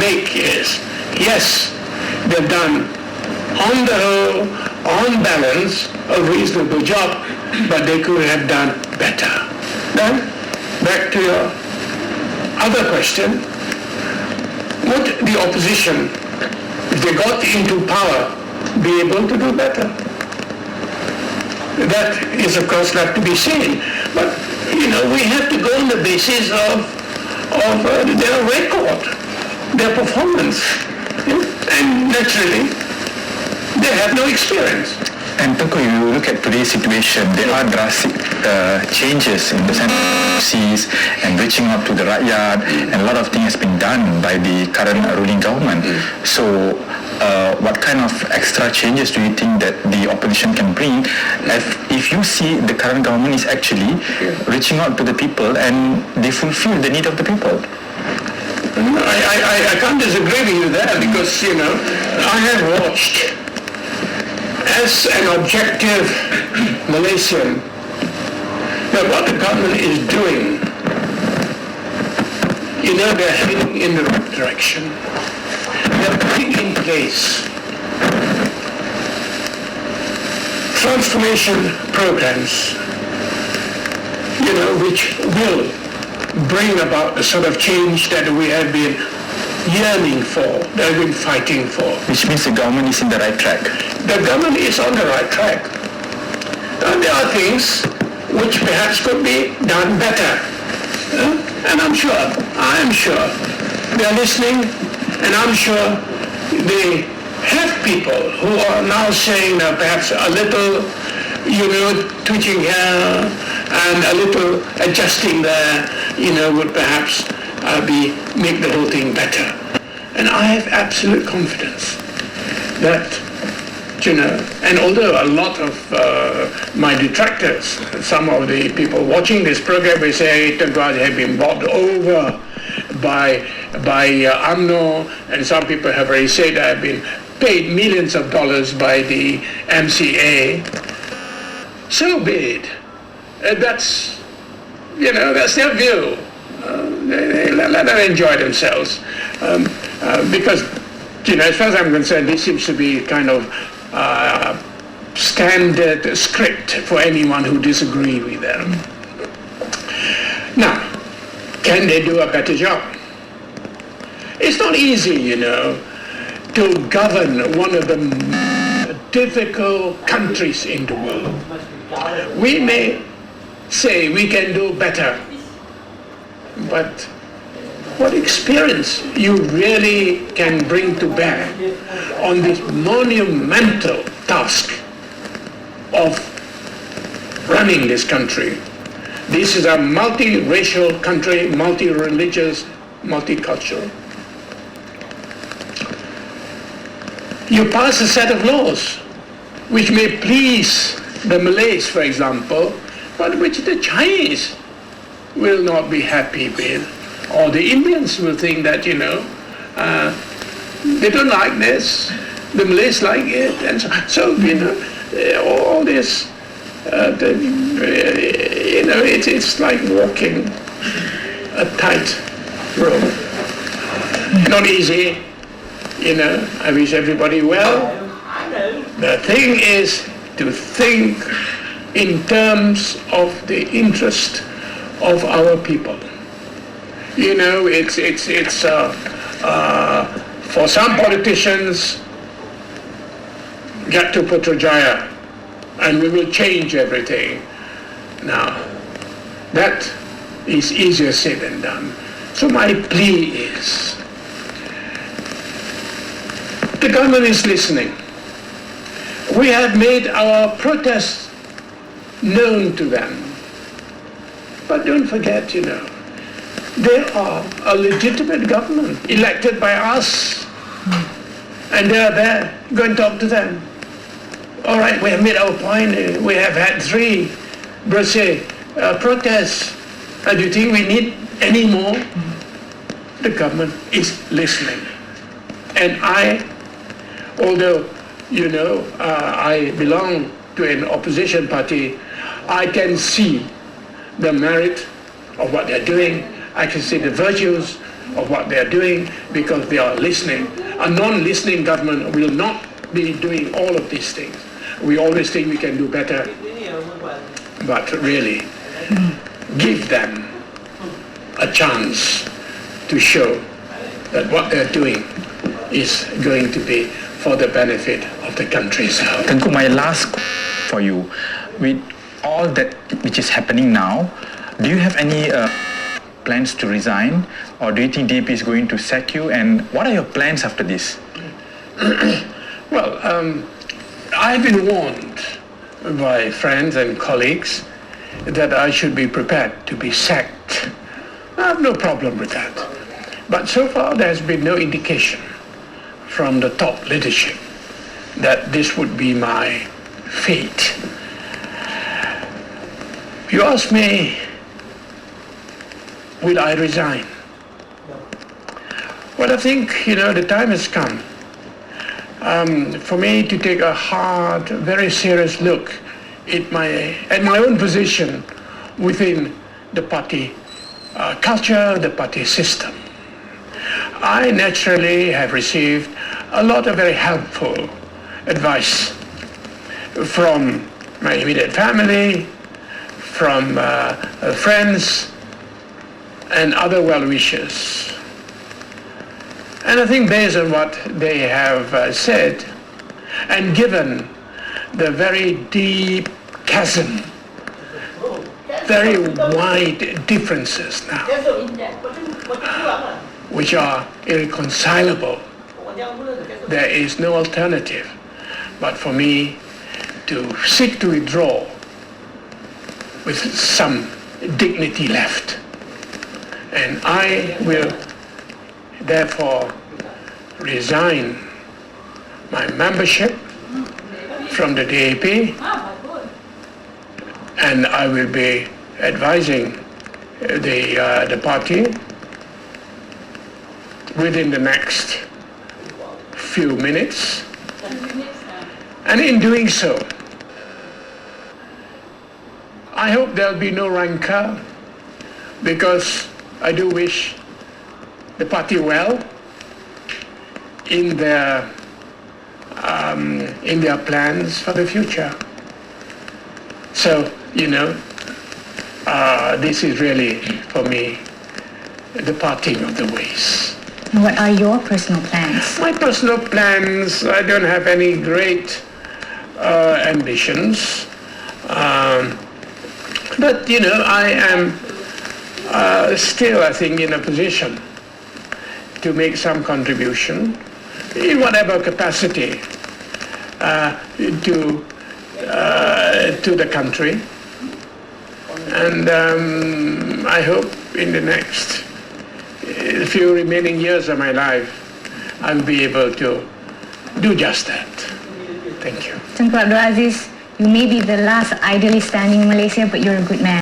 make is, yes, they've done, on the whole, on balance, a reasonable job, but they could have done better. Then, back to your other question, would the opposition, if they got into power, be able to do better? That is, of course, not to be seen. But, we have to go on the basis of their record, their performance. And naturally, they have no experience. And Tengku, if you look at today's situation, there are drastic changes in the sense of policies and reaching out to the rakyat, and a lot of things has been done by the current ruling government. So, what kind of extra changes do you think that the opposition can bring if you see the current government is actually reaching out to the people and they fulfill the need of the people? I can't disagree with you there because, I have watched as an objective Malaysian that what the government is doing, they're heading in the right direction. They're putting in place transformation programs, which will bring about the sort of change that we have been yearning for, that we've been fighting for. Which means the government is in the right track. The government is on the right track. And there are things which perhaps could be done better. And I am sure, they are listening, and I'm sure they have people who are now saying perhaps a little, twitching here and a little adjusting there, would perhaps make the whole thing better. And I have absolute confidence that, and although a lot of my detractors, some of the people watching this program will say Engku Aziz have been bought over by UMNO, and some people have already said I have been paid millions of dollars by the MCA. So be it. That's their view. Let them enjoy themselves. Because, as far as I'm concerned, this seems to be kind of standard script for anyone who disagrees with them. Now, can they do a better job? It's not easy, to govern one of the difficult countries in the world. We may say we can do better, but what experience you really can bring to bear on this monumental task of running this country? This is a multiracial country, multi-religious, multicultural. You pass a set of laws which may please the Malays, for example, but which the Chinese will not be happy with, or the Indians will think that, they don't like this, the Malays like it, and so all this, it's like walking a tight rope. Not easy, I wish everybody well. The thing is to think in terms of the interest of our people. It's for some politicians, get to Putrajaya and we will change everything. Now, that is easier said than done. So my plea is, the government is listening. We have made our protests known to them. But don't forget, they are a legitimate government elected by us. And they are there. Go and talk to them. All right, we have made our point. We have had 3 protests. Do you think we need any more? The government is listening. And although, I belong to an opposition party, I can see the merit of what they're doing. I can see the virtues of what they are doing because they are listening. A non-listening government will not be doing all of these things. We always think we can do better, but really give them a chance to show that what they're doing is going to be for the benefit of the country's health. Tengku, my last for you, with all that which is happening now, do you have any plans to resign, or do you think DAP is going to sack you, and what are your plans after this? Well, I've been warned by friends and colleagues that I should be prepared to be sacked. I have no problem with that. But so far there has been no indication from the top leadership that this would be my fate. You ask me, will I resign? Well, I think, the time has come for me to take a hard, very serious look at my own position within the party culture, the party system. I naturally have received a lot of very helpful advice from my immediate family, from friends and other well-wishers. And I think based on what they have said, and given the very deep chasm, very wide differences now, which are irreconcilable, there is no alternative but for me to seek to withdraw with some dignity left. And I will therefore resign my membership from the DAP, and I will be advising the party within the next few minutes. And in doing so, I hope there'll be no rancor, because I do wish the party well in their plans for the future. So, this is really, for me, the parting of the ways. What are your personal plans? My personal plans, I don't have any great ambitions. But, I am still, I think, in a position to make some contribution in whatever capacity to the country. And I hope in the next few remaining years of my life, I'll be able to do just that. Thank you. Engku Aziz, you may be the last ideally standing in Malaysia, but you're a good man.